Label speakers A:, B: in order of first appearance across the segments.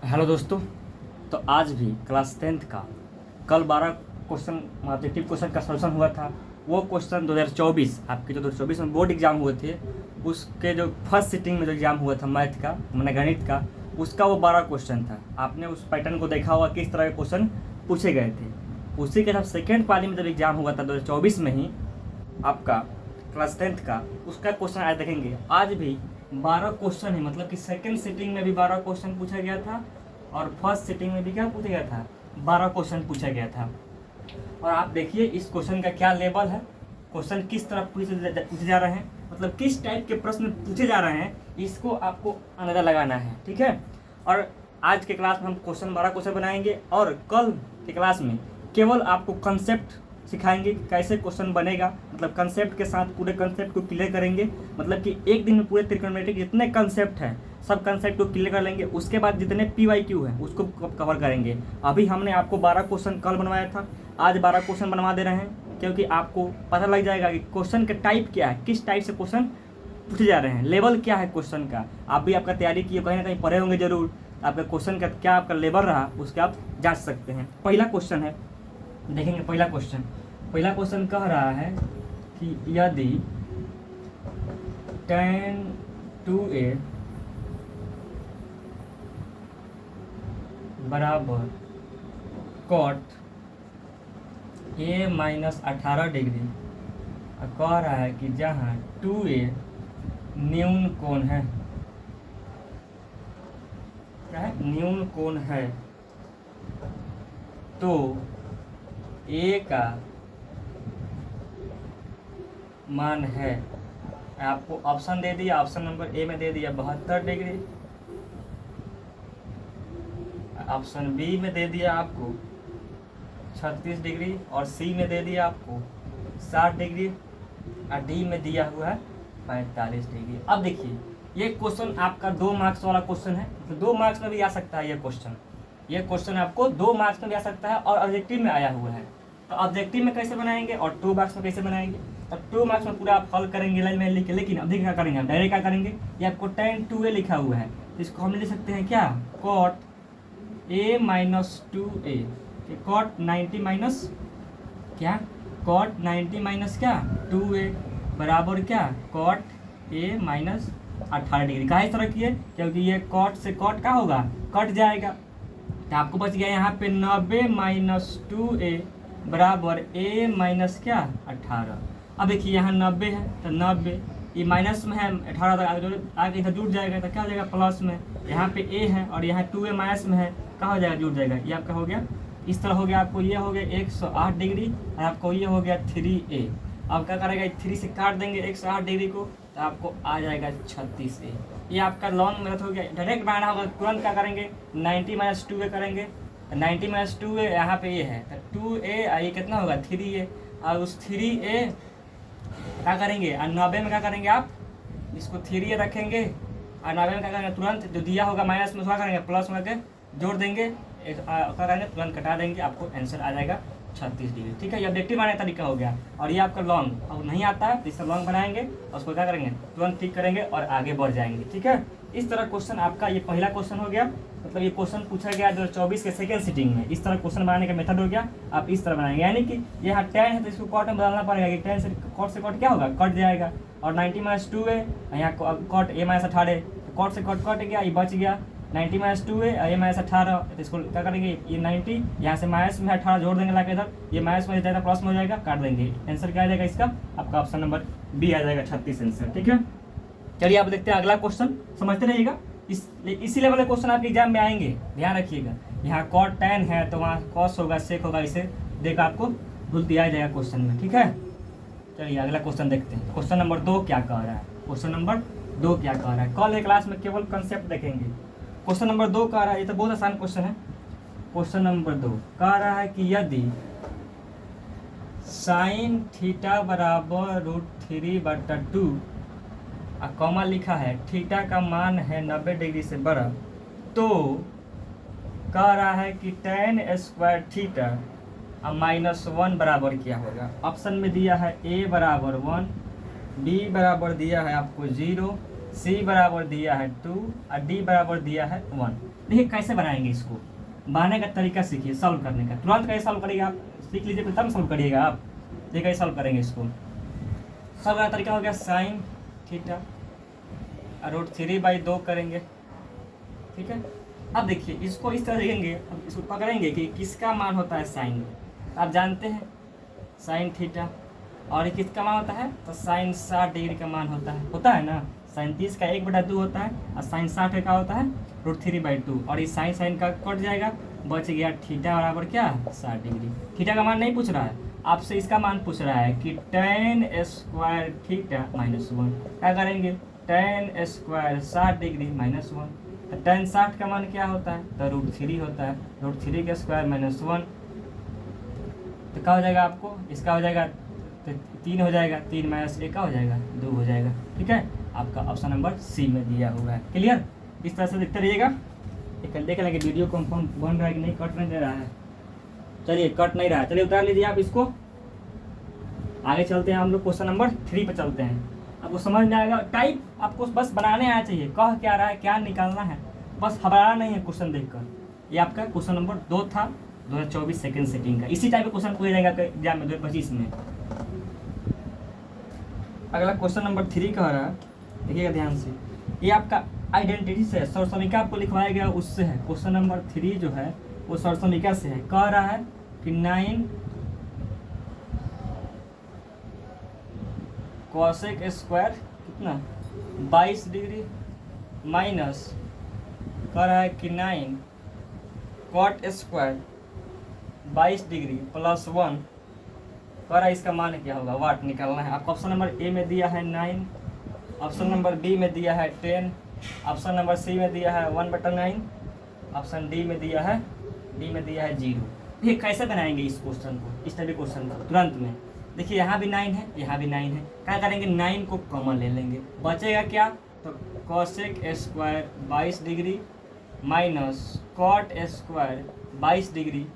A: Hello दोस्तों। तो आज भी क्लास 10th का कल 12 क्वेश्चन ऑब्जेक्टिव क्वेश्चन का सॉल्यूशन हुआ था। वो क्वेश्चन 2024 आपके जो 2024 में बोर्ड एग्जाम हुए थे उसके जो फर्स्ट सिटिंग में जो एग्ज़ाम हुआ था मैथ का मैंने गणित का, उसका वो 12 क्वेश्चन था। आपने उस पैटर्न को देखा होगा किस तरह के क्वेश्चन पूछे गए थे। उसी के साथ सेकेंड पाली में जब एग्ज़ाम हुआ था 2024 में ही आपका क्लास 10th का, उसका क्वेश्चन आज देखेंगे। आज भी 12 क्वेश्चन है, मतलब कि सेकेंड सिटिंग में भी 12 क्वेश्चन पूछा गया था और फर्स्ट सिटिंग में भी क्या पूछा गया था, 12 क्वेश्चन पूछा गया था। और आप देखिए इस क्वेश्चन का क्या लेवल है, क्वेश्चन किस तरह पूछे जा रहे हैं, मतलब किस टाइप के प्रश्न पूछे जा रहे हैं, इसको आपको अंदाजा लगाना है। ठीक है। और आज के क्लास में हम 12 क्वेश्चन बनाएंगे और कल के क्लास में केवल आपको कंसेप्ट सिखाएंगे कि कैसे क्वेश्चन बनेगा, मतलब कंसेप्ट के साथ पूरे कंसेप्ट को क्लियर करेंगे। मतलब कि एक दिन में पूरे त्रिकोणमिति के जितने कंसेप्ट हैं सब कंसेप्ट को क्लियर कर लेंगे। उसके बाद जितने PYQ हैं उसको कवर करेंगे। अभी हमने आपको 12 क्वेश्चन कल बनवाया था, आज 12 क्वेश्चन बनवा दे रहे हैं, क्योंकि आपको पता लग जाएगा कि क्वेश्चन का टाइप क्या है, किस टाइप से क्वेश्चन पूछे जा रहे हैं, लेवल क्या है क्वेश्चन का। आप भी आपका तैयारी किए, कहीं ना कहीं पढ़े होंगे जरूर। आपका क्वेश्चन का क्या आपका लेवल रहा उसके आप जांच सकते हैं। पहला क्वेश्चन है, देखेंगे पहला क्वेश्चन कह रहा है कि यदि tan 2a बराबर cot a माइनस 18 डिग्री, कह रहा है कि जहाँ 2a न्यून कोण है, क्या है, न्यून कोण है, तो a का मान है। आपको ऑप्शन दे दिया, ऑप्शन नंबर ए में दे दिया 72 डिग्री, ऑप्शन बी में दे दिया आपको 36 डिग्री और सी में दे दिया आपको 60 डिग्री और डी में दिया हुआ है 45 डिग्री। अब देखिए ये क्वेश्चन आपका 2 मार्क्स वाला क्वेश्चन है, तो 2 मार्क्स में भी आ सकता है ये क्वेश्चन आपको 2 मार्क्स में भी आ सकता है और ऑब्जेक्टिव में आया हुआ है। तो ऑब्जेक्टिव में कैसे बनाएंगे और 2 मार्क्स में कैसे बनाएंगे, तो 2 मार्क्स में पूरा आप हल करेंगे लाइन में लिख के। लेकिन अभी क्या करेंगे, हम डायरेक्ट क्या करेंगे, ये आपको tan 2a लिखा हुआ है, तो इसको हम लिख सकते हैं क्या, cot a minus 2a, cot 90 minus क्या, cot 90 माइनस क्या 2a बराबर क्या, cot a माइनस 18 डिग्री। कहा इस तरह की है क्योंकि ये cot से cot क्या होगा, कट जाएगा, तो आपको बच गया यहाँ पे 90 माइनस 2a बराबर a माइनस क्या 18। अब देखिए यहाँ 90 है तो 90 ये माइनस में है, 18 तक आगे इधर जुड़ जाएगा तो क्या हो जाएगा प्लस में। यहाँ पे a है और यहाँ 2a माइनस में है, कहाँ हो जाएगा, जुड़ जाएगा। ये आपका हो गया, इस तरह हो गया। आपको ये हो गया 108 डिग्री और आपको ये हो गया 3a। अब क्या करेगा, 3 से काट देंगे 108 डिग्री को, तो आपको आ जाएगा 36a। ये आपका लॉन्ग मेथड हो गया। डायरेक्ट बनाना होगा, तुरंत क्या करेंगे, 90 माइनस 2a करेंगे, 90 माइनस 2a यहाँ पे ये है तो 2a, ये कितना होगा 3a, और उस 3a क्या करेंगे, और 90 में क्या करेंगे, आप इसको 3a रखेंगे और 90 में क्या करेंगे, तुरंत जो दिया होगा माइनस में क्या करेंगे, प्लस में के जोड़ देंगे, क्या करेंगे, तुरंत कटा देंगे, आपको आंसर आ जाएगा 36 डिग्री। ठीक है, ये ऑब्जेक्टिव बनाने का तरीका हो गया। और ये आपका लॉन्ग अब नहीं आता है तो इससे लॉन्ग बनाएंगे और उसको क्या करेंगे, तुरंत ठीक करेंगे और आगे बढ़ जाएंगे। ठीक है, इस तरह क्वेश्चन आपका ये पहला क्वेश्चन हो गया, मतलब ये क्वेश्चन पूछा गया 2024 के सेकंड सिटिंग में। इस तरह क्वेश्चन बनाने का मेथड हो गया, आप इस तरह बनाएंगे। यानी कि यहाँ tan है तो इसको cot में बदलना पड़ेगा कि tan से cot क्या होगा, कट जाएगा। और 90 माइनस 2a, यहाँ cot a माइनस 18, cot से cot कट गया, ये बच गया 90 माइनस 2a a माइनस 18। तो इसको क्या करेंगे, ये 90 यहाँ से माइनस में 18 जोड़ देंगे लाके इधर, ये माइनस में जाएगा प्लस में हो जाएगा, काट देंगे। आंसर क्या आ जाएगा इसका, आपका ऑप्शन नंबर बी आ जाएगा 36 आंसर। ठीक है, चलिए आप देखते हैं अगला क्वेश्चन, समझते रहिएगा। इसी लेवल के क्वेश्चन आपके एग्जाम में आएंगे, ध्यान रखिएगा। यहाँ cot tan है तो वहाँ cos होगा, sec होगा, इसे देख आपको भूल दिया जाएगा क्वेश्चन में। ठीक है, चलिए अगला क्वेश्चन देखते हैं। क्वेश्चन नंबर 2 क्या कह रहा है, क्वेश्चन नंबर 2 क्या कह रहा है, कल एक क्लास में केवल कंसेप्ट देखेंगे। क्वेश्चन नंबर 2 कह रहा है, ये तो बहुत आसान क्वेश्चन है। क्वेश्चन नंबर 2 कह रहा है कि यदि sin थीटा बराबर √3/2 कॉमा लिखा है, थीटा का मान है 90 डिग्री से बड़ा, तो कह रहा है कि tan स्क्वायर थीटा -1 बराबर क्या होगा। ऑप्शन में दिया है a बराबर 1, b बराबर दिया है आपको 0, सी बराबर दिया है 2 और डी बराबर दिया है 1। देखिए कैसे बनाएंगे इसको, बनाने का तरीका सीखिए, सॉल्व करने का। तुरंत कैसे सॉल्व करिएगा आप, सीख लीजिए तब सॉल्व करिएगा आप। देखिए कैसे सॉल्व करेंगे इसको। सॉल्व का तरीका हो गया साइन थीटा √3/2 करेंगे, ठीक है। अब देखिए इसको इस तरह देखेंगे, अब इसको पकड़ेंगे कि किसका मान होता है साइन में। आप जानते हैं साइन थीटा, और ये किसका मान होता है, तो साइन 60 डिग्री का मान होता है ना। साइन 30 का 1/2 होता है और साइन 60 का होता है √3/2। और ये साइन का कट जाएगा, बच गया थीटा बराबर क्या 60 डिग्री। थीटा का मान नहीं पूछ रहा है आपसे, इसका मान पूछ रहा है कि tan² थीटा -1। क्या करेंगे, tan² 60 डिग्री -1। तो tan 60 का मान क्या होता है, तो √3 होता है। √3 के स्क्वायर -1 तो क्या हो जाएगा आपको, इसका हो जाएगा तो 3 हो जाएगा, 3 - 1 का हो जाएगा 2 हो जाएगा, ठीक है। आपका ऑप्शन नंबर सी में दिया हुआ है। क्लियर, इस तरह से देखते रहिएगा। देख लेंगे वीडियो कंफर्म बन रहा है कि नहीं, कट नहीं दे रहा है। चलिए कट नहीं रहा है, चलिए उतार लीजिए आप इसको। आगे चलते हैं हम लोग, क्वेश्चन नंबर 3 पे चलते हैं। आपको समझ में आएगा, टाइप आपको बस बनाने आना चाहिए, कह क्या रहा है क्या निकालना है, बस घबराना नहीं है क्वेश्चन देखकर। ये आपका क्वेश्चन नंबर 2 था 2024 सेकेंड सेटिंग का। इसी टाइप का क्वेश्चन पूछा जाएगा एग्जाम में 2025 में। अगला क्वेश्चन नंबर 3 कह रहा है, देखिएगा ध्यान से, ये आपका आइडेंटिटी से सरसमिका आपको लिखवाया गया उससे है। क्वेश्चन नंबर 3 जो है वो सरसमिका से है। कह रहा है कि 9 cosec स्क्वायर कितना 22 डिग्री माइनस कह रहा है कि 9 cot स्क्वायर 22 डिग्री +1 कह रहा है, इसका मान क्या होगा, वाट निकालना है आपको। ऑप्शन नंबर ए में दिया है 9, ऑप्शन नंबर बी में दिया है 10, ऑप्शन नंबर सी में दिया है 1/9, ऑप्शन डी में दिया है 0। ये कैसे बनाएंगे इस क्वेश्चन को, इस टाइप के क्वेश्चन को तुरंत में। देखिए यहाँ भी 9 है, यहाँ भी 9 है। क्या करेंगे, 9 को कॉमन ले लेंगे, बचेगा क्या, तो cosec square 22 degree minus cot square 22 degree,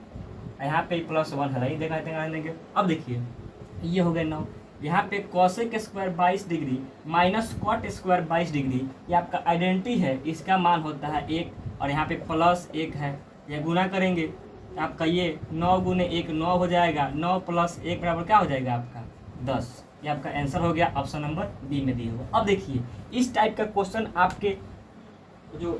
A: यहाँ पे +1 है, देखा देंगे। अब देखिए ये हो गया 9, यहाँ पे cosec square 22 degree minus cot square 22 degree, ये आपका आइडेंटिटी है, इसका मान होता है 1, और यहाँ पे +1 है। ये गुना करेंगे आपका, ये 9 × 1 9 हो जाएगा, 9 + 1 बराबर क्या हो जाएगा आपका 10। ये आपका आंसर हो गया ऑप्शन नंबर बी में दिया हुआ। अब देखिए इस टाइप का क्वेश्चन आपके जो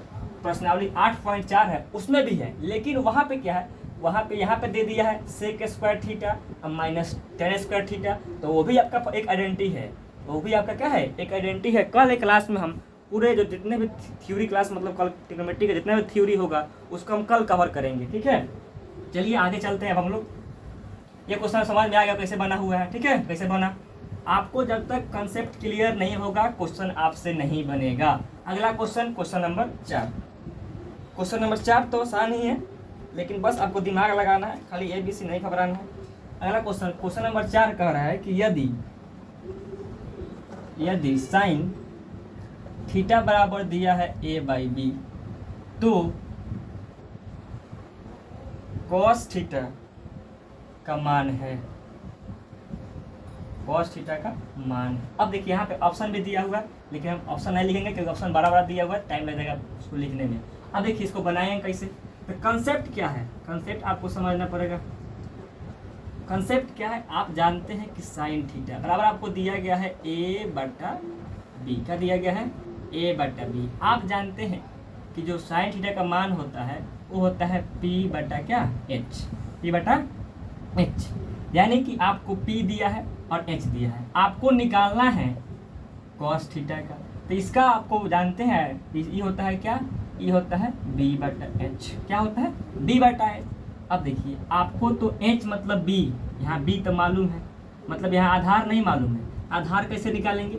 A: प्रश्नावली 8.4 है उसमें भी है, लेकिन वहाँ पे क्या है, वहाँ पे यहाँ पे दे दिया है sec स्क्वायर थीटा और -tan स्क्वायर थीटा, तो वो भी आपका एक आइडेंटिटी है, वो भी आपका क्या है, एक आइडेंटिटी है। कल एक क्लास में हम पूरे जो जितने भी थ्योरी क्लास, मतलब कल ट्रिग्नोमेट्री का जितना भी थ्योरी होगा उसको हम कल कवर करेंगे, ठीक है। चलिए आगे चलते हैं अब हम लोग। ये क्वेश्चन समझ में आएगा कैसे बना हुआ है, ठीक है, कैसे बना। आपको जब तक कंसेप्ट क्लियर नहीं होगा क्वेश्चन आपसे नहीं बनेगा। अगला question, question number 4। Question number 4 तो आसान ही है, लेकिन बस आपको दिमाग लगाना है, खाली ABC नहीं घबराना है। अगला क्वेश्चन, क्वेश्चन नंबर 4 कह रहा है कि यदि साइन थीटा बराबर दिया है A/B, तो cos थीटा का मान है, cos थीटा का मान। अब देखिए यहाँ पे ऑप्शन भी दिया हुआ है, लेकिन हम ऑप्शन नहीं लिखेंगे क्योंकि ऑप्शन बड़ा दिया हुआ है, टाइम लग जाएगा उसको लिखने में। अब देखिए इसको बनाएंगे कैसे, तो कंसेप्ट क्या है, कंसेप्ट आपको समझना पड़ेगा। कंसेप्ट क्या है, आप जानते हैं कि साइन थीटा बराबर आपको दिया गया है A/B। क्या दिया गया है, A/B। आप जानते हैं कि जो साइन थीटा का मान होता है वो होता है P/H, P/H। यानी कि आपको P दिया है और H दिया है, आपको निकालना है cos थीटा का। तो इसका आपको जानते हैं ये होता है क्या, ये होता है B/H। क्या होता है, B/H। अब देखिए आपको तो H मतलब B, यहाँ B तो मालूम है, मतलब यहाँ आधार नहीं मालूम है। आधार कैसे निकालेंगे,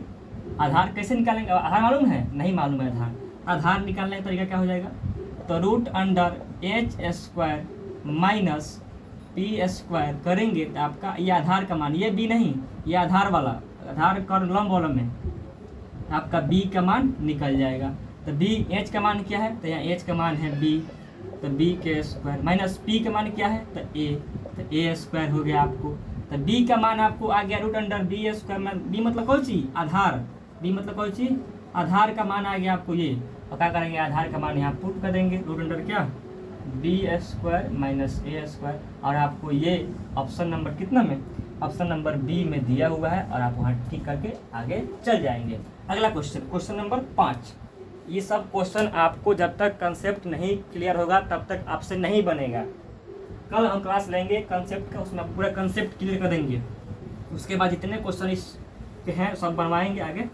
A: आधार कैसे निकालेंगे, आधार मालूम है, नहीं मालूम है आधार। आधार निकालने का तरीका क्या हो जाएगा, तो √H² माइनस P² करेंगे तो आपका ये आधार का मान, ये B नहीं, ये आधार वाला, आधार कर लंब वाला में आपका B का मान निकल जाएगा। तो H का मान क्या है, तो यहाँ H का मान है B, तो B के स्क्वायर माइनस P का मान क्या है, तो A, तो A² हो गया आपको। तो B का मान आपको आ गया √B²। B मतलब कौन चीज, आधार, B मतलब कौन चीज, आधार का मान आ गया आपको ये, और क्या करेंगे आधार का मान यहाँ पुट कर देंगे, रूट अंडर क्या b² माइनस a², और आपको ये ऑप्शन नंबर कितना में, ऑप्शन नंबर बी में दिया हुआ है, और आप वहाँ ठीक करके आगे चल जाएंगे। अगला क्वेश्चन, क्वेश्चन नंबर 5। ये सब क्वेश्चन आपको जब तक कंसेप्ट नहीं क्लियर होगा तब तक आपसे नहीं बनेगा। कल हम क्लास लेंगे कंसेप्ट का, उसमें पूरा कंसेप्ट क्लियर कर देंगे, उसके बाद जितने क्वेश्चन इस के हैं सब बनवाएंगे आगे।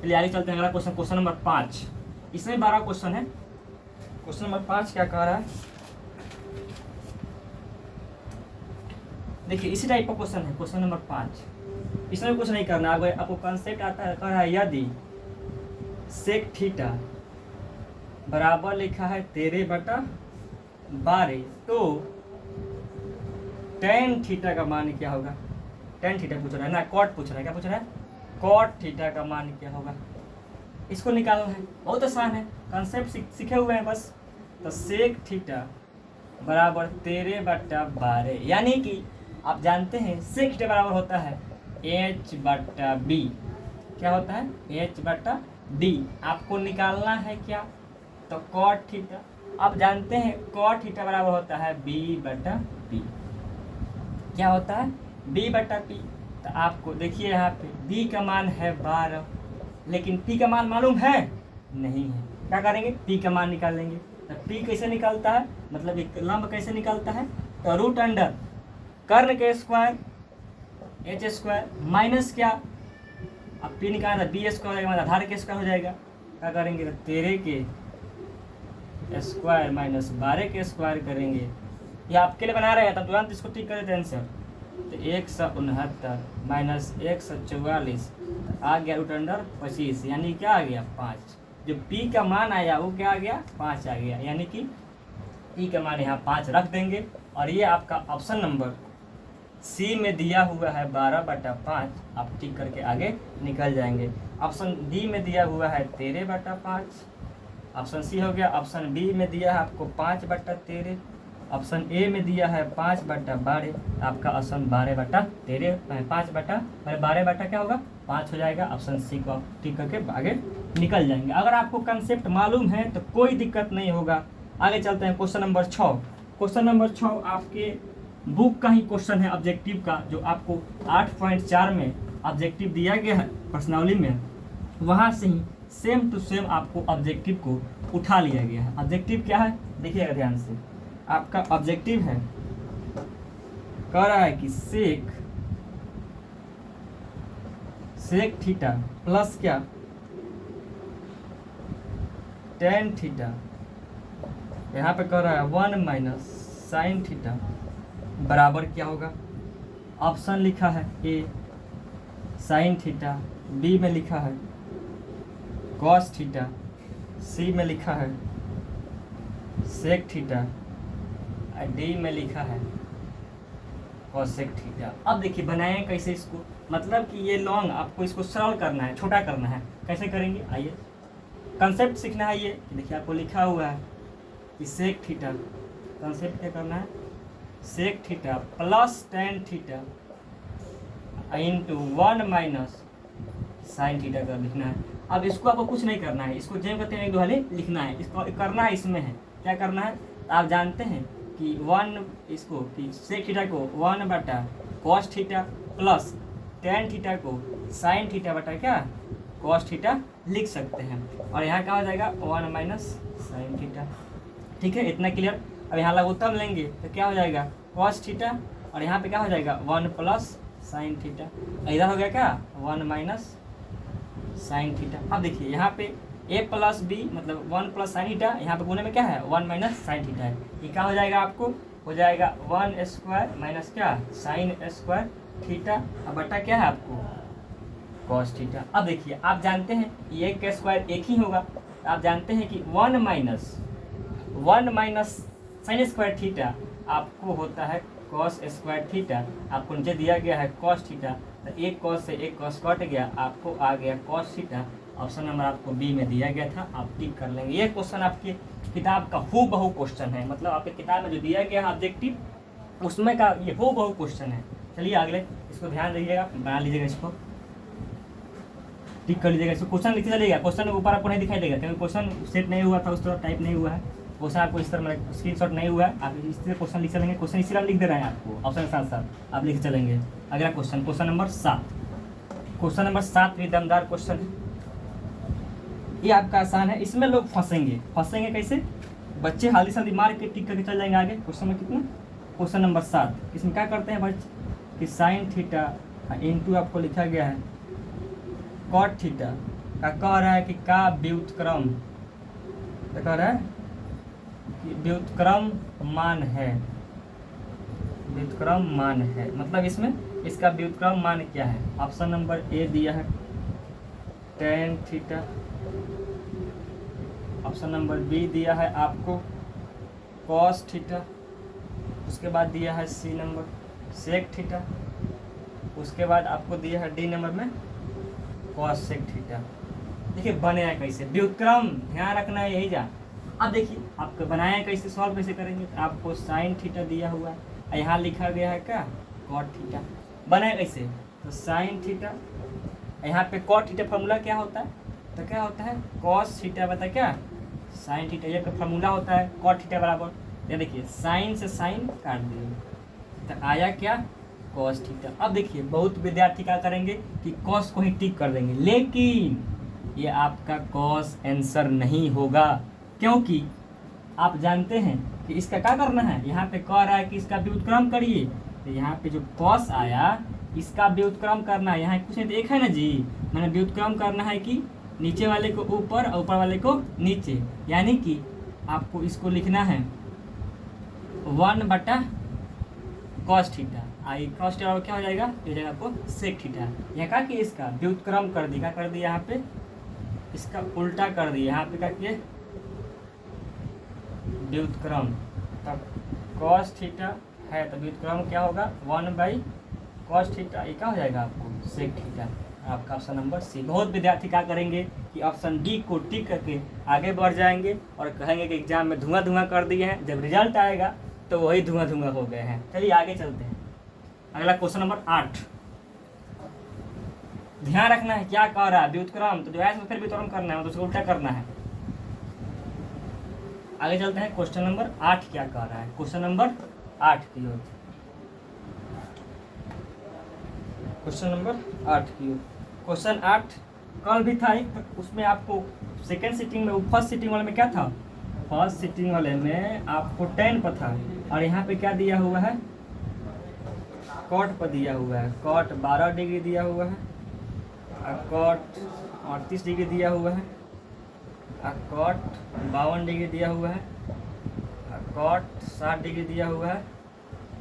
A: चलिए आगे चलते हैं। अगला क्वेश्चन, क्वेश्चन नंबर 5, इसमें 12 क्वेश्चन है। क्वेश्चन नंबर 5 क्या कह रहा है, देखिए इसी टाइप का क्वेश्चन है क्वेश्चन नंबर 5। इसमें कुछ नहीं करना, आपको कंसेप्ट आता है, कह रहा है यदि सेक थीटा बराबर लिखा है 13/12, तो टेन थीटा का मान क्या होगा। टेन थीटा पूछ रहा है ना, कॉट पूछ रहा है, क्या पूछ रहा है, कॉट थीटा का मान क्या होगा, इसको निकालना है। बहुत आसान है, कंसेप्ट सीखे हुए हैं बस। तो सेक थीटा बराबर 13/12, यानी कि आप जानते हैं सेक थीटा बराबर होता है h/b। क्या होता है h/d। आपको निकालना है क्या, तो कॉट थीटा। आप जानते हैं कॉट थीटा बराबर होता है b/p। क्या होता है b/p। तो आपको देखिए यहाँ पे b का मान है 12, लेकिन p का मान मालूम है नहीं है। क्या करेंगे, p का मान निकाल लेंगे। तो p कैसे निकलता है, मतलब एक लंब कैसे निकलता है, तो रूट अंडर कर्ण के स्क्वायर h² माइनस क्या, अब p निकालना b² हो जाएगा, मतलब आधार के स्क्वायर हो जाएगा। क्या करेंगे, तो 13 के स्क्वायर माइनस 12 के स्क्वायर करेंगे। ये आपके लिए बना रहे हैं, तब तुरंत इसको ठीक कर देते हैं आंसर। तो 169 माइनस 144 आ गया रूट अंडर 25, यानी क्या आ गया 5। जो p का मान आया वो क्या आ गया 5 आ गया, यानी कि p का मान यहाँ 5 रख देंगे। और ये आपका ऑप्शन नंबर सी में दिया हुआ है 12/5, आप टिक करके आगे निकल जाएंगे। ऑप्शन डी में दिया हुआ है 13/5, ऑप्शन सी हो गया। ऑप्शन बी में दिया है आपको 5/13, ऑप्शन ए में दिया है 5/12, आपका ऑप्शन 12/13 5/12 क्या होगा 5 हो जाएगा। ऑप्शन सी को आप टिक करके आगे निकल जाएंगे। अगर आपको कंसेप्ट मालूम है तो कोई दिक्कत नहीं होगा। आगे चलते हैं क्वेश्चन नंबर 6। क्वेश्चन नंबर 6 आपके बुक का ही क्वेश्चन है, ऑब्जेक्टिव का, जो आपको 8.4 में ऑब्जेक्टिव दिया गया है प्रश्नावली में, वहाँ से ही सेम टू सेम आपको ऑब्जेक्टिव को उठा लिया गया है। ऑब्जेक्टिव क्या है देखिएगा ध्यान से, आपका ऑब्जेक्टिव है, कह रहा है कि सेक थीटा प्लस क्या टेन थीटा, यहाँ पे कह रहा है 1 माइनस साइन थीटा बराबर क्या होगा। ऑप्शन लिखा है ए साइन थीटा, बी में लिखा है कॉस थीटा, सी में लिखा है सेक थीटा, डी में लिखा है कॉसेक थीटा। अब देखिए बनाएं कैसे इसको, मतलब कि ये लॉन्ग आपको इसको सरल करना है, छोटा करना है। कैसे करेंगे, आइए कंसेप्ट सीखना है। ये देखिए आपको लिखा हुआ है कि सेक थीटा, कंसेप्ट क्या करना है, sec theta plus tan theta into 1 minus sine theta का लिखना है। अब इसको आपको कुछ नहीं करना है, इसको जेम करते हैं एक दो हाली लिखना है, इसको करना है इसमें है क्या करना है। आप जानते हैं कि 1 इसको कि सेक थीटा को 1/cos theta plus tan theta को साइन थीटा बटा क्या cos थीटा लिख सकते हैं। और यहाँ क्या हो जाएगा 1 माइनस साइन थीटा। ठीक है, इतना क्लियर। अब यहाँ लघुत्तम लेंगे तो क्या हो जाएगा cos थीटा, और यहाँ पे क्या हो जाएगा 1 प्लस साइन थीटा। इधर हो गया क्या 1 माइनस साइन थीटा। अब देखिए यहाँ पे a प्लस बी मतलब 1 प्लस साइन थीटा, यहाँ पे गुणे में क्या है 1 माइनस साइन थीटा है। ये क्या हो जाएगा आपको हो जाएगा 1 स्क्वायर माइनस क्या साइन स्क्वायर थीटा, अब बटा क्या है आपको cos थीटा। अब देखिए आप जानते हैं ये का स्क्वायर एक ही होगा, आप जानते हैं कि 1 माइनस साइन स्क्वायर थीटा आपको होता है cos स्क्वायर थीटा। आपको नीचे दिया गया है cos थीटा, तो एक cos से एक cos कट गया, आपको आ गया cos थीटा। ऑप्शन नंबर आपको बी में दिया गया था, आप टिक कर लेंगे। ये क्वेश्चन आपकी किताब का हूबहू क्वेश्चन है, मतलब आपकी किताब में जो दिया गया है ऑब्जेक्टिव उसमें का ये हूबहू क्वेश्चन है। चलिए अगले इसको ध्यान दीजिएगा, बना लीजिएगा इसको। टिक कर लीजिएगा। इसको क्वेश्चन लिखते चलिएगा, क्वेश्चन ऊपर आपको नहीं दिखाई देगा क्योंकि क्वेश्चन सेट नहीं हुआ था, उस तरह टाइप नहीं हुआ है, क्वेश्चन आपको इस तरह स्क्रीनशॉट नहीं हुआ है, आप इस तरह क्वेश्चन लिख चलेंगे। क्वेश्चन इसी तरह लिख दे रहे हैं आपको, ऑप्शन के साथ साथ आप लिख चलेंगे। अगला question, question number 7। Question number 7 भी दमदार क्वेश्चन है, ये आपका आसान है। इसमें लोग फंसेंगे कैसे? बच्चे हाली साली मार के टिक करके चल जाएंगे आगे। क्वेश्चन नंबर कितना? Question number 7। इसमें क्या करते हैं बच्चे कि साइन थीटा इंटू आपको लिखा गया है कॉट थीटा का कह रहा है कि का व्युत्क्रम, क्या कह रहा है कि व्युत्क्रम मान है, व्युत्क्रम मान है। मतलब इसमें इसका व्युत्क्रम मान क्या है? ऑप्शन नंबर ए दिया है tan theta, option number B दिया है आपको कॉस थीटा, उसके बाद दिया है सी नंबर सेक थीटा, उसके बाद आपको दिया है डी नंबर में कॉस सेक थीटा। देखिए बनाया कैसे व्युत्क्रम, ध्यान रखना है यही जा। अब देखिए आपको बनाया कैसे, सॉल्व कैसे करेंगे। तो आपको साइन थीटा दिया हुआ है, यहाँ लिखा गया है क्या कॉट थीटा। बनाया कैसे? तो साइन थीटा, यहाँ पे कॉट थीटा फार्मूला क्या होता है? तो क्या होता है कॉस थीटा बता क्या साइन थीटा, ये फार्मूला होता है कॉट थीटा बराबर, ये देखिए साइन से साइन काट दिए तो आया क्या कॉस थीटा। अब देखिए बहुत विद्यार्थी क्या करेंगे कि कॉस को ही टिक कर देंगे, लेकिन ये आपका कॉस आंसर नहीं होगा, क्योंकि आप जानते हैं कि इसका क्या करना है। यहाँ पे कह रहा है कि इसका व्युत्क्रम करिए, तो यहाँ पे जो कॉस आया इसका व्युत्क्रम करना है। यहाँ कुछ नहीं देखा है ना जी, मैंने व्युत्क्रम करना है कि नीचे वाले को ऊपर और ऊपर वाले को नीचे, यानी कि आपको इसको लिखना है 1/cos theta. I cos theta क्या हो जाएगा, ये हो जाएगा आपको सेक थीटा। यहाँ का कि इसका व्युत्क्रम कर दिया, क्या कर दिया यहाँ पे इसका उल्टा कर दिया, यहाँ पे क्या किए व्युत्क्रम, तब कॉस थीटा है तो व्युत्क्रम क्या होगा 1/cos थीटा, ये क्या हो जाएगा आपको सेक थीटा। आपका ऑप्शन नंबर सी। बहुत विद्यार्थी क्या करेंगे कि ऑप्शन डी को टिक करके आगे बढ़ जाएंगे और कहेंगे कि एग्जाम में धुआं धुआं कर दिए हैं, जब रिजल्ट आएगा तो वही धुआं धुआं हो गए हैं। चलिए आगे चलते हैं। अगला क्वेश्चन नंबर 8। ध्यान रखना है क्या कह रहा है व्युत्क्रम, तो जो है फिर व्युत्क्रम करना है, तो उसको उल्टा करना है। आगे चलते हैं क्वेश्चन नंबर 8 क्या कह रहा है। क्वेश्चन नंबर 8 की ओर, क्वेश्चन नंबर 8 की ओर। क्वेश्चन 8 कल भी था एक, तो उसमें आपको सेकेंड सीटिंग में, फर्स्ट सीटिंग वाले में क्या था, फर्स्ट सीटिंग वाले में आपको 10 पर था, और यहाँ पे क्या दिया हुआ है कॉट पर दिया हुआ है। कॉट 12 डिग्री दिया हुआ है, और कॉट 38 डिग्री दिया हुआ है, और कॉट 52 डिग्री दिया हुआ है, और कॉट 60 डिग्री दिया हुआ है,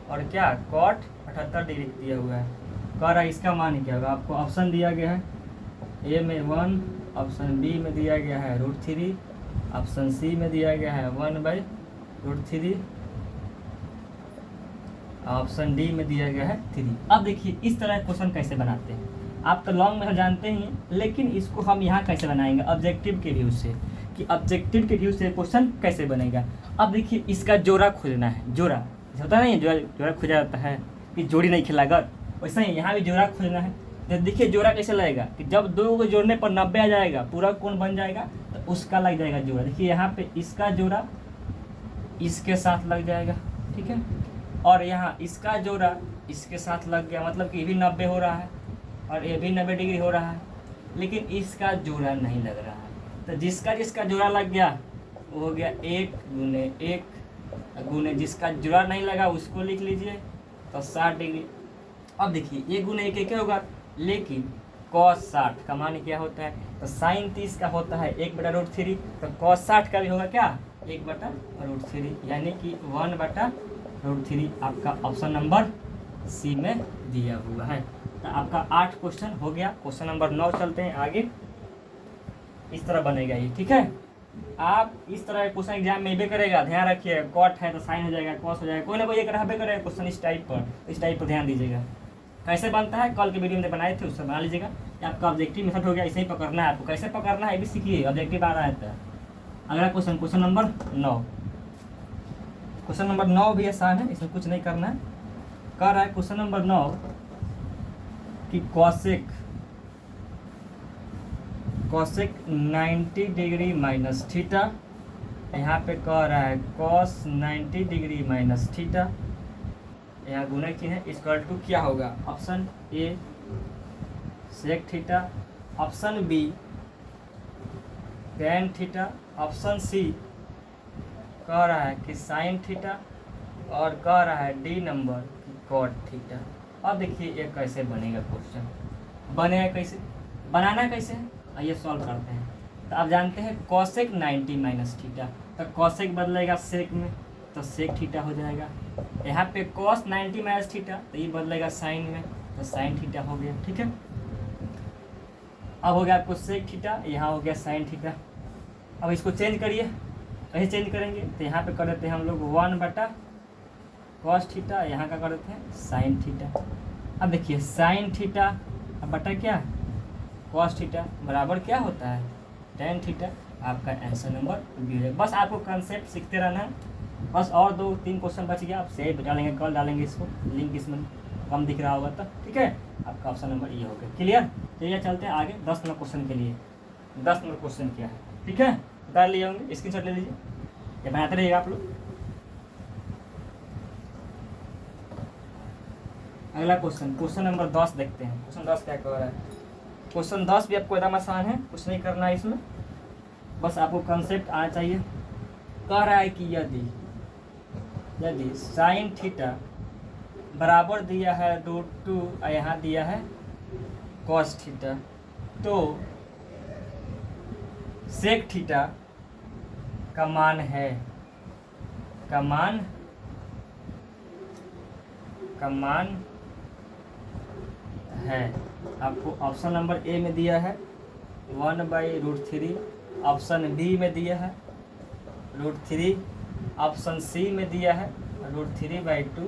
A: और क्या कॉट 78 डिग्री दिया हुआ है। कह रहा है इसका मान क्या होगा। आपको ऑप्शन दिया गया है ए में 1, ऑप्शन बी में दिया गया है √3, ऑप्शन सी में दिया गया है 1/√3, ऑप्शन डी में दिया गया है 3। अब देखिए इस तरह क्वेश्चन कैसे बनाते हैं। आप तो लॉन्ग में जानते ही हैं, लेकिन इसको हम यहाँ कैसे बनाएंगे ऑब्जेक्टिव के व्यू से, कि ऑब्जेक्टिव के व्यू से क्वेश्चन कैसे बनेगा। अब देखिए इसका जोड़ा खोजना है, जोड़ा होता नहीं है, जोड़ा खोजा जाता है कि जोड़ी नहीं खिलागा, वैसा ही यहाँ भी जोड़ा खोजना है। जब देखिए जोड़ा कैसे लगेगा कि जब 2 को जोड़ने पर 90 आ जाएगा, पूरा कोण बन जाएगा, तो उसका लग जाएगा जोड़ा। देखिए यहाँ पे इसका जोड़ा इसके साथ लग जाएगा, ठीक है, और यहाँ इसका जोड़ा इसके साथ लग गया, मतलब कि ये भी 90 हो रहा है और ये भी 90 डिग्री हो रहा है, लेकिन इसका जोड़ा नहीं लग रहा है। तो जिसका जिसका जोड़ा लग गया वो हो गया 1 गुने 1 गुने जिसका जोड़ा नहीं लगा उसको लिख लीजिए, तो 60 डिग्री। अब देखिए ये गुने 1 क्या होगा, लेकिन cos 60 का मान क्या होता है, तो साइन 30 का होता है 1/√3, तो cos 60 का भी होगा क्या 1/√3, यानी कि 1/√3 आपका ऑप्शन नंबर सी में दिया हुआ है। तो आपका 8 क्वेश्चन हो गया। क्वेश्चन नंबर 9 चलते हैं आगे। इस तरह बनेगा ये, ठीक है। आप इस तरह क्वेश्चन एग्जाम में भी करेगा, ध्यान रखिए कॉट है तो साइन हो जाएगा, कॉस हो जाएगा, कोई ना कोई एक रहबे करेगा क्वेश्चन इस टाइप पर, इस टाइप पर ध्यान दीजिएगा। कैसे बनता है कल के वीडियो में बनाए थे, उससे बना लीजिएगा। आपका ऑब्जेक्टिव मेथड हो गया, इसे ही पकड़ना है आपको, कैसे पकड़ना है ये भी सीखिए, ऑब्जेक्टिव आ रहा है तो। अगला question, question number 9। Question number 9 भी आसान है, इसमें कुछ नहीं करना है। कह रहा है क्वेश्चन नंबर 9 कि cosec cosec 90 degree minus theta, यहाँ पे कह रहा है कॉस 90 डिग्री माइनस थीटा, यहाँ गुना चिन्ह है, इक्वल टू क्या होगा? Option A sec theta, option B tan theta, option C कह रहा है कि साइन थीटा, और कह रहा है डी नंबर कि कॉट थीटा। अब देखिए ये कैसे बनेगा क्वेश्चन, बनेगा कैसे, बनाना कैसे है, आइए सॉल्व करते हैं। तो आप जानते हैं कॉसेक 90 माइनस थीटा, तो कॉसेक बदलेगा सेक में, तो सेक थीटा हो जाएगा। यहाँ पे कॉस 90 माइनस थीटा, तो ये बदलेगा साइन में, तो साइन थीटा हो गया। ठीक है, अब हो गया आपको सेक थीटा, यहाँ हो गया साइन थीटा। अब इसको चेंज करिए, ऐसे चेंज करेंगे तो यहाँ पे कर देते हैं हम लोग 1 बटा कॉस थीटा, यहाँ का कर देते हैं साइन थीटा। अब देखिए साइन थीटा अब बटा क्या कॉस थीटा बराबर क्या होता है टेन थीटा। आपका आंसर नंबर बी है। बस आपको कंसेप्ट सीखते रहना है, बस। और 2-3 क्वेश्चन बच गया, आप सेव डालेंगे, कल डालेंगे इसको, लिंक इसमें कम दिख रहा होगा तब। ठीक है, आपका ऑप्शन नंबर ये हो गया। क्लियर? चलिए चलते हैं आगे 10 नंबर क्वेश्चन के लिए। 10 नंबर क्वेश्चन क्या है, ठीक है, बता लिए होंगे, स्क्रीनशॉट ले लीजिए, ये बनाते रहिएगा आप लोग। अगला क्वेश्चन नंबर 10 देखते हैं। क्वेश्चन 10 क्या कह रहा है? क्वेश्चन 10 भी आपको एकदम आसान है, कुछ नहीं करना है इसमें, बस आपको कंसेप्ट आना चाहिए। कह रहा है कि यदि साइन थीटा बराबर दिया है √2 और यहाँ दिया है कॉस थीटा, तो सेक थीटा का मान है, का मान है। आपको ऑप्शन नंबर ए में दिया है 1/√3, ऑप्शन बी में दिया है √3, ऑप्शन सी में दिया है √3/2,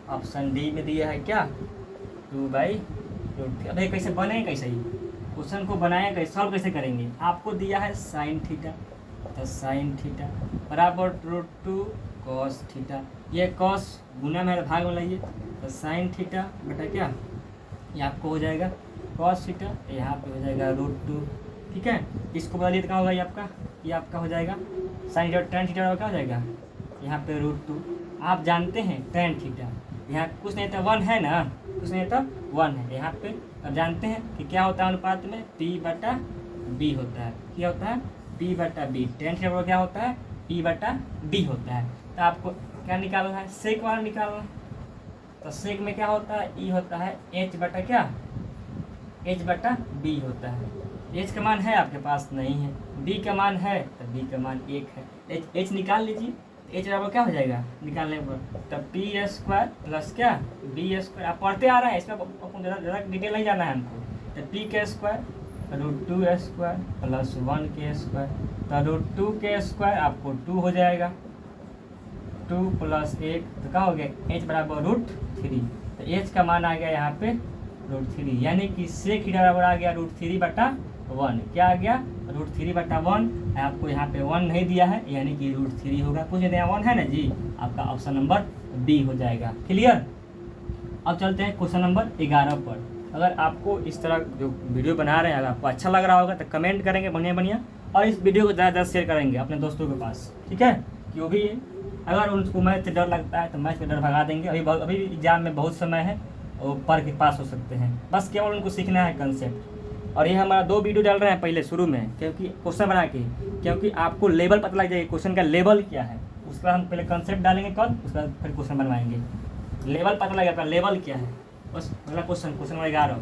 A: ऑप्शन डी में दिया है क्या 2/√3। अब ये कैसे बने, कैसे ही क्वेश्चन को बनाए, कैसे सॉल्व कैसे करेंगे? आपको दिया है साइन थीटा, तो साइन थीटा बराबर √2 कॉस थीटा, ये कॉस गुना में भाग में लाइए, तो साइन थीटा बटा क्या, ये आपको हो जाएगा कॉस थीटा, यहाँ पे हो जाएगा √2। ठीक है, इसको बता दिए तो क्या होगा, ये आपका हो जाएगा साइन थीटा, टेन थीटा क्या हो जाएगा, यहाँ पे √2। आप जानते हैं टेन थीटा यहाँ कुछ नहीं था 1 है ना, कुछ नहीं था 1 है यहाँ पे। अब जानते हैं कि क्या होता है अनुपात में, P/B होता है। क्या होता है? P/B। टेन थीटा क्या होता है, P/B होता है। तो आपको क्या निकालना है, सेक वाला निकालना है। तो सेक में क्या होता है, E होता है H बटा क्या, H/B होता है। H का मान है आपके पास, नहीं है। B का मान है, तो B का मान 1 है। H निकाल लीजिए, H बराबर क्या हो जाएगा निकालने पर, तब P² प्लस क्या B²। आप पढ़ते आ रहे हैं, इसमें ज़्यादा डिटेल नहीं जाना है हमको। तो P² √2² प्लस 1k², तो √2k² आपको 2 हो जाएगा, 2 + 1 तो क्या हो गया H बराबर √3। तो H का मान आ गया यहाँ पे √3, यानी कि सेक थीटा बराबर आ गया √3/1। क्या आ गया √3/1। आपको यहाँ पे 1 नहीं दिया है, यानी कि √3 होगा। कुछ नहीं, 1 है ना जी, आपका ऑप्शन नंबर बी हो जाएगा। क्लियर? अब चलते हैं क्वेश्चन नंबर 11 पर। अगर आपको इस तरह जो वीडियो बना रहे हैं अगर आपको अच्छा लग रहा होगा तो कमेंट करेंगे बढ़िया, और इस वीडियो को ज़्यादा शेयर करेंगे अपने दोस्तों के पास। ठीक है, क्यों भी अगर उनको मैथ से डर लगता है तो मैथ से डर भगा देंगे। अभी एग्जाम में बहुत समय है, वो पढ़ के पास हो सकते हैं। बस केवल उनको सीखना है कंसेप्ट। और ये हमारा 2 वीडियो डाल रहे हैं पहले शुरू में, क्योंकि क्वेश्चन बना के, क्योंकि आपको लेवल पता लग जाएगा क्वेश्चन का लेवल क्या है। उसके बाद हम पहले कंसेप्ट डालेंगे कल, उसके बाद फिर क्वेश्चन बनवाएंगे। लेवल पता लगेगा आपका लेवल क्या है। बस अगला क्वेश्चन नंबर 11।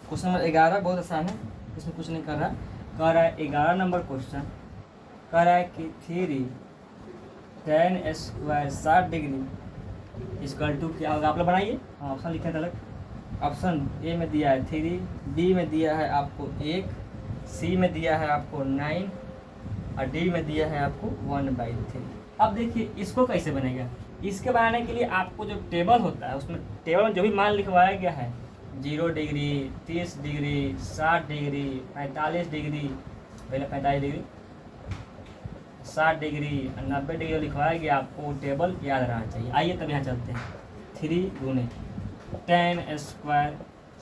A: क्वेश्चन नंबर 11 बहुत आसान है, इसमें कुछ नहीं कर रहा। कह रहा है 11 नंबर क्वेश्चन कह रहा है कि 3 tan² 60 डिग्री इक्वल टू क्या होगा, आप लोग बनाइए। हाँ, ऑप्शन लिखे थे अलग। ऑप्शन ए में दिया है 3, बी में दिया है आपको 1, सी में दिया है आपको 9 और डी में दिया है आपको 1/3। अब देखिए इसको कैसे बनेगा। इसके बनाने के लिए आपको जो टेबल होता है उसमें टेबल में जो भी मान लिखवाया गया है 0 डिग्री, 30 डिग्री, 60 डिग्री, 45 डिग्री, पहले 45 डिग्री, 60 डिग्री, 90 डिग्री लिखवाया गया, आपको टेबल याद रहना चाहिए। आइए तब यहाँ चलते हैं। 3 × tan स्क्वायर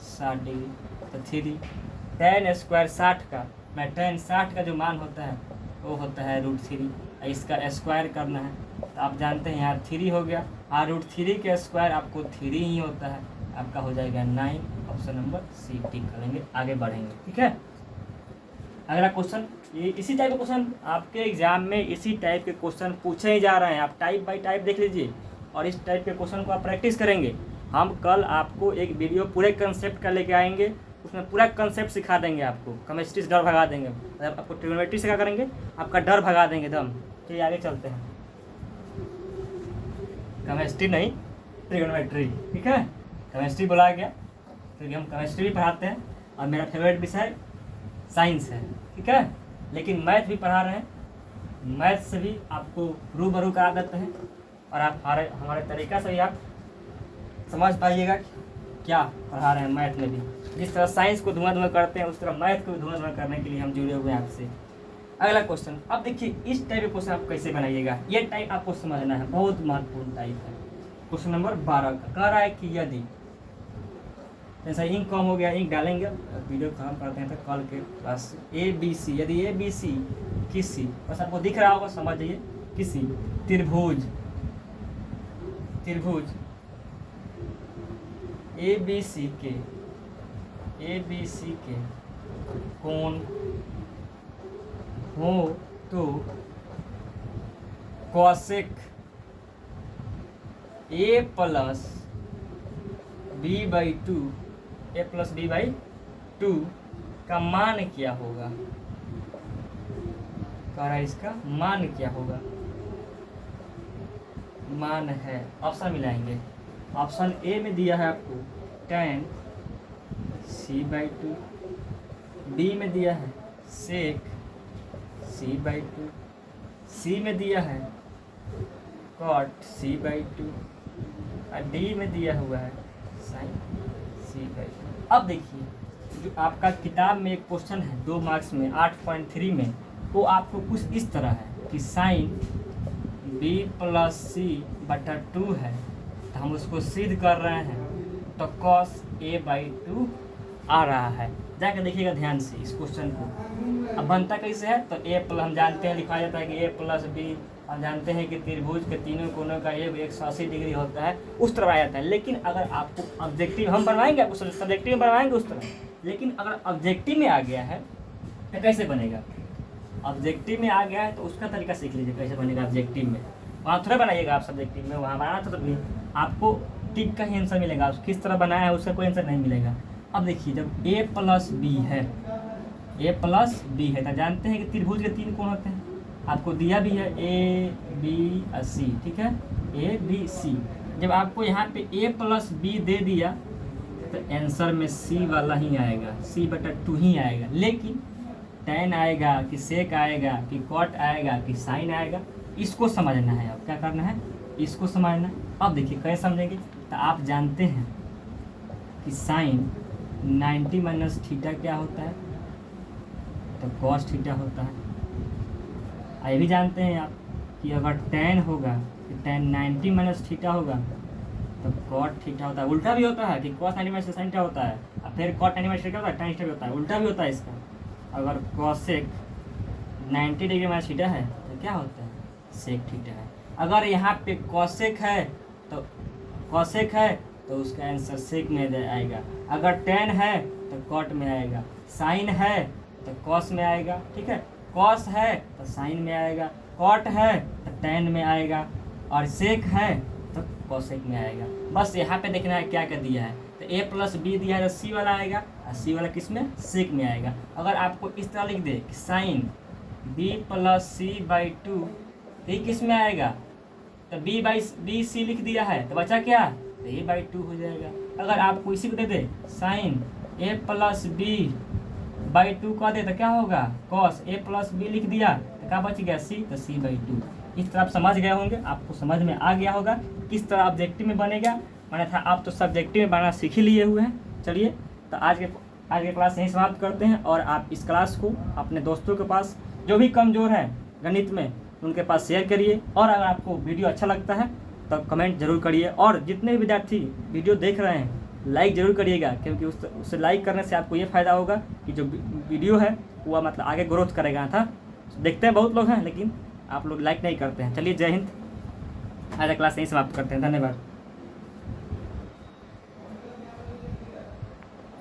A: 60 डिग्री, तो 3 tan स्क्वायर 60 का, मैं tan 60 का जो मान होता है वो होता है √3, इसका स्क्वायर करना है तो आप जानते हैं यहाँ 3 हो गया, √3 के स्क्वायर आपको 3 ही होता है, आपका हो जाएगा 9, ऑप्शन नंबर सी टिक करेंगे, आगे बढ़ेंगे। ठीक है, अगला क्वेश्चन, ये इसी टाइप के क्वेश्चन आपके एग्जाम में इसी टाइप के क्वेश्चन पूछे ही जा रहे हैं, आप टाइप बाय टाइप देख लीजिए और इस टाइप के क्वेश्चन को आप प्रैक्टिस करेंगे। हम कल आपको एक वीडियो पूरे कंसेप्ट का लेके आएंगे, उसमें पूरा कंसेप्ट सिखा देंगे आपको, केमिस्ट्री से डर भगा देंगे, मतलब आपको ट्रिग्नोमेट्री से क्या करेंगे, आपका डर भगा देंगे एकदम। चलिए आगे चलते हैं, केमिस्ट्री नहीं ट्रिग्नोमेट्री, ठीक है, केमिस्ट्री बोला गया क्योंकि हम केमिस्ट्री भी पढ़ाते हैं और मेरा फेवरेट विषय साइंस है, ठीक है, लेकिन मैथ भी पढ़ा रहे हैं, मैथ से भी आपको रूबरू करा देते हैं और आप हमारे तरीका से ही आप समझ पाइएगा क्या पढ़ा रहे हैं मैथ में भी। जिस तरह साइंस को धुआं करते हैं उस तरह मैथ को भी धुआं करने के लिए हम जुड़े हुए हैं आपसे। अगला क्वेश्चन, अब देखिए इस टाइप के क्वेश्चन आप कैसे बनाइएगा, ये टाइप आपको समझना है, बहुत महत्वपूर्ण टाइप है। क्वेश्चन नंबर 12 का कह रहा है कि यदि, जैसा इंक कम हो गया, इंक डालेंगे, वीडियो खत्म करते हैं तो कल के क्लास ABC, यदि ABC किसी, बस आपको दिख रहा होगा समझ जाइए, किसी त्रिभुज ABC के कोण हो तो कॉसेक A प्लस B/2 का मान क्या होगा, कह रहा है इसका मान क्या होगा, मान है, ऑप्शन मिलाएंगे। ऑप्शन ए में दिया है आपको tan C/2, बी में दिया है sec C/2, सी में दिया है cot C/2 और डी में दिया हुआ है sin C/2। अब देखिए जो आपका किताब में एक क्वेश्चन है 2 मार्क्स में 8.3 में, वो आपको कुछ इस तरह है कि sin B + C/2 है, तो हम उसको सिद्ध कर रहे हैं तो cos A/2 आ रहा है। जाकर देखिएगा ध्यान से इस क्वेश्चन को। अब बनता कैसे है, तो A प्लस हम जानते हैं लिखा जाता है कि A + B, हम जानते हैं कि त्रिभुज के तीनों कोनों का योग 180 डिग्री होता है, उस तरह आ जाता है। लेकिन अगर आपको ऑब्जेक्टिव हम बनवाएंगे, आपको सब्जेक्टिव में बनवाएंगे उस तरह, लेकिन अगर ऑब्जेक्टिव में आ गया है तो कैसे बनेगा, ऑब्जेक्टिव में आ गया है तो उसका तरीका सीख लीजिए कैसे बनेगा ऑब्जेक्टिव में। वहाँ थोड़ा बनाइएगा आप सब्जेक्टिव में, वहाँ बनाना तो भी आपको टिक का ही आंसर मिलेगा, किस तरह बनाया है उसका कोई आंसर नहीं मिलेगा। अब देखिए जब A + B है, A + B है तो जानते हैं कि त्रिभुज के 3 कोण होते हैं, आपको दिया भी है ABC, ठीक है, ABC। जब आपको यहाँ पे A + B दे दिया तो आंसर में C वाला ही आएगा, C/2 ही आएगा। लेकिन tan आएगा कि sec आएगा कि cot आएगा कि sin आएगा, इसको समझना है। अब क्या करना है, इसको समझना है। अब देखिए कैसे समझेंगे, तो आप जानते हैं कि sin 90 - थीटा क्या होता है, तो cos थीटा होता है। ये भी जानते हैं आप कि अगर tan होगा कि tan 90 - थीटा होगा तो cot थीटा होता है। उल्टा भी होता है कि cos 90 - sin थीटा होता है, और फिर cot 90 - थीटा होता है, tan थीटा भी होता है, उल्टा भी होता है इसका। अगर cosec 90 डिग्री - थीटा है तो क्या होता है, sec थीटा है। अगर यहाँ पे cosec है तो उसका आंसर sec में आएगा। अगर tan है तो cot में आएगा, sin है तो cos में आएगा, ठीक है, cos है तो sin में आएगा, cot है तो tan में आएगा, और sec है तो cosec में आएगा। बस यहाँ पे देखना है क्या क्या दिया है, तो A + B दिया है तो C वाला आएगा, और C वाला किस में, sec में आएगा। अगर आपको इस तरह लिख दे कि sin B + C/2, तो ये किस में आएगा, तो B/C लिख दिया है तो बचा क्या, तो A/2 हो जाएगा। अगर आपको इसी को दे दे sin A + B/2 का दे तो क्या होगा, cos A + B लिख दिया तो क्या बच गया, C, तो C/2। इस तरह आप समझ गए होंगे, आपको समझ में आ गया होगा किस तरह ऑब्जेक्टिव में बनेगा। मैंने था आप तो सब्जेक्टिव में बनाना सीख ही लिए हुए हैं। चलिए तो आज के क्लास यहीं समाप्त करते हैं, और आप इस क्लास को अपने दोस्तों के पास जो भी कमज़ोर है गणित में उनके पास शेयर करिए। और अगर आपको वीडियो अच्छा लगता है तो कमेंट जरूर करिए, और जितने भी विद्यार्थी वीडियो देख रहे हैं लाइक ज़रूर करिएगा, क्योंकि उससे लाइक करने से आपको ये फ़ायदा होगा कि जो वीडियो है वो मतलब आगे ग्रोथ करेगा था। देखते हैं बहुत लोग हैं लेकिन आप लोग लाइक नहीं करते हैं। चलिए जय हिंद, आज का क्लास यहीं समाप्त करते हैं, धन्यवाद।